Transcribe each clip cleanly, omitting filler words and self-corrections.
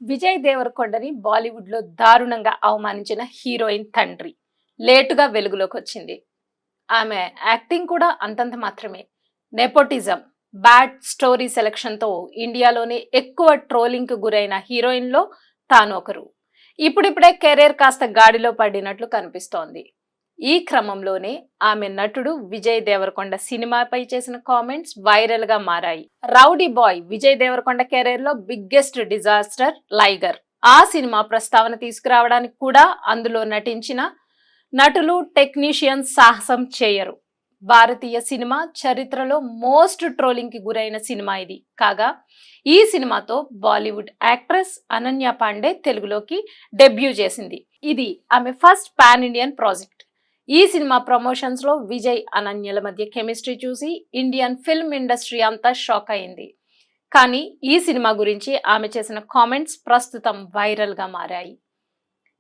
విజయ్ దేవరకొండని బాలీవుడ్‌లో దారుణంగా అవమానించిన హీరోయిన్ తండ్రి లేటుగా వెలుగులోకి వచ్చింది. ఆమె యాక్టింగ్ కూడా అంతంత మాత్రమే. నెపోటిజం, బ్యాడ్ స్టోరీ సెలక్షన్‌తో ఇండియాలోనే ఎక్కువ ట్రోలింగ్‌కు గురైన హీరోయిన్‌లో తాను ఒకరు. ఇప్పుడిప్పుడే కెరీర్ కాస్త గాడిలో పడినట్లు కనిపిస్తోంది. ఈ క్రమంలోనే ఆమె నటుడు విజయ్ దేవరకొండ సినిమాపై చేసిన కామెంట్స్ వైరల్ గా మారాయి. Rowdy boy Vijay Deverakonda career లో బిగ్గెస్ట్ డిజాస్టర్ లైగర్. ఆ సినిమా ప్రస్తావన తీసుకురావడానికి కూడా అందులో నటించిన నటులు టెక్నీషియన్స్ సాహసం చేయరు. భారతీయ సినిమా చరిత్రలో మోస్ట్ ట్రోలింగ్ కి గురైన సినిమా ఇది కాగా, ఈ సినిమాతో బాలీవుడ్ యాక్ట్రెస్ అనన్య పాండే తెలుగులోకి డెబ్యూ చేసింది. ఇది ఆమె ఫస్ట్ పాన్ ఇండియన్ ప్రాజెక్ట్. ఈ సినిమా ప్రమోషన్స్ లో విజయ్ అనన్యల మధ్య కెమిస్ట్రీ చూసి ఇండియన్ ఫిల్మ్ ఇండస్ట్రీ అంతా షాక్ అయింది. కానీ ఈ సినిమా గురించి ఆమె చేసిన కామెంట్స్ ప్రస్తుతం వైరల్ గా మారాయి.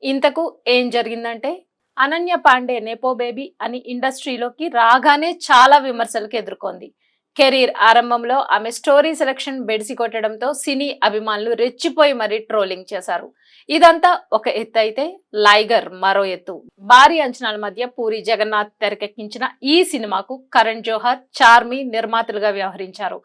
ఇంతకు ఏం జరిగిందంటే, అనన్య పాండే నెపో బేబీ అని ఇండస్ట్రీలోకి రాగానే చాలా విమర్శలకు ఎదుర్కొంది. కెరీర్ ఆరంభంలో ఆమె స్టోరీ సెలక్షన్ బెడిసి కొట్టడంతో సినీ అభిమానులు రెచ్చిపోయి మరీ ట్రోలింగ్ చేశారు. ఇదంతా ఒక ఎత్తు అయితే, లైగర్ మరో ఎత్తు. భారీ అంచనాల మధ్య పూరి జగన్నాథ్ తెరకెక్కించిన ఈ సినిమాకు కరణ్ జోహర్, చార్మి నిర్మాతలుగా వ్యవహరించారు.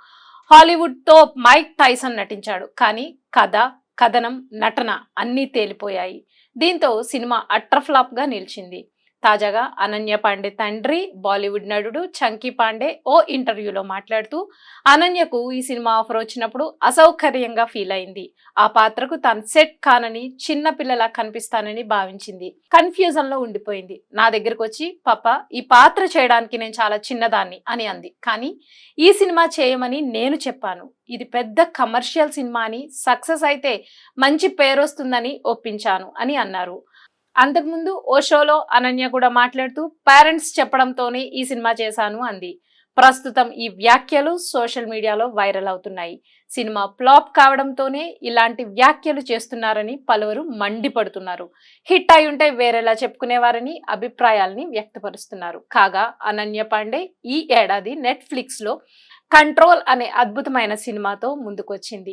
హాలీవుడ్ తో మైక్ టైసన్ నటించాడు. కానీ కథ, కథనం, నటన అన్నీ తేలిపోయాయి. దీంతో సినిమా అట్టర్ ఫ్లాప్ గా నిలిచింది. తాజాగా అనన్య పాండే తండ్రి బాలీవుడ్ నటుడు చంకీ పాండే ఓ ఇంటర్వ్యూలో మాట్లాడుతూ, అనన్యకు ఈ సినిమా ఆఫర్ వచ్చినప్పుడు అసౌకర్యంగా ఫీల్ అయింది. ఆ పాత్రకు తాను సెట్ కానని, చిన్న పిల్లలా కనిపిస్తానని భావించింది. కన్ఫ్యూజన్ లో ఉండిపోయింది. నా దగ్గరకు వచ్చి, పాప ఈ పాత్ర చేయడానికి నేను చాలా చిన్నదాన్ని అని అంది. కానీ ఈ సినిమా చేయమని నేను చెప్పాను. ఇది పెద్ద కమర్షియల్ సినిమా అని, సక్సెస్ అయితే మంచి పేరొస్తుందని ఒప్పించాను అని అన్నారు. అంతకుముందు ఓ షోలో అనన్య కూడా మాట్లాడుతూ, పేరెంట్స్ చెప్పడంతోనే ఈ సినిమా చేశాను అంది. ప్రస్తుతం ఈ వ్యాఖ్యలు సోషల్ మీడియాలో వైరల్ అవుతున్నాయి. సినిమా ఫ్లాప్ కావడంతోనే ఇలాంటి వ్యాఖ్యలు చేస్తున్నారని పలువురు మండిపడుతున్నారు. హిట్ అయి ఉంటే వేరేలా చెప్పుకునేవారని అభిప్రాయాల్ని వ్యక్తపరుస్తున్నారు. కాగా అనన్య పాండే ఈ ఏడాది నెట్ఫ్లిక్స్ లో కంట్రోల్ అనే అద్భుతమైన సినిమాతో ముందుకొచ్చింది.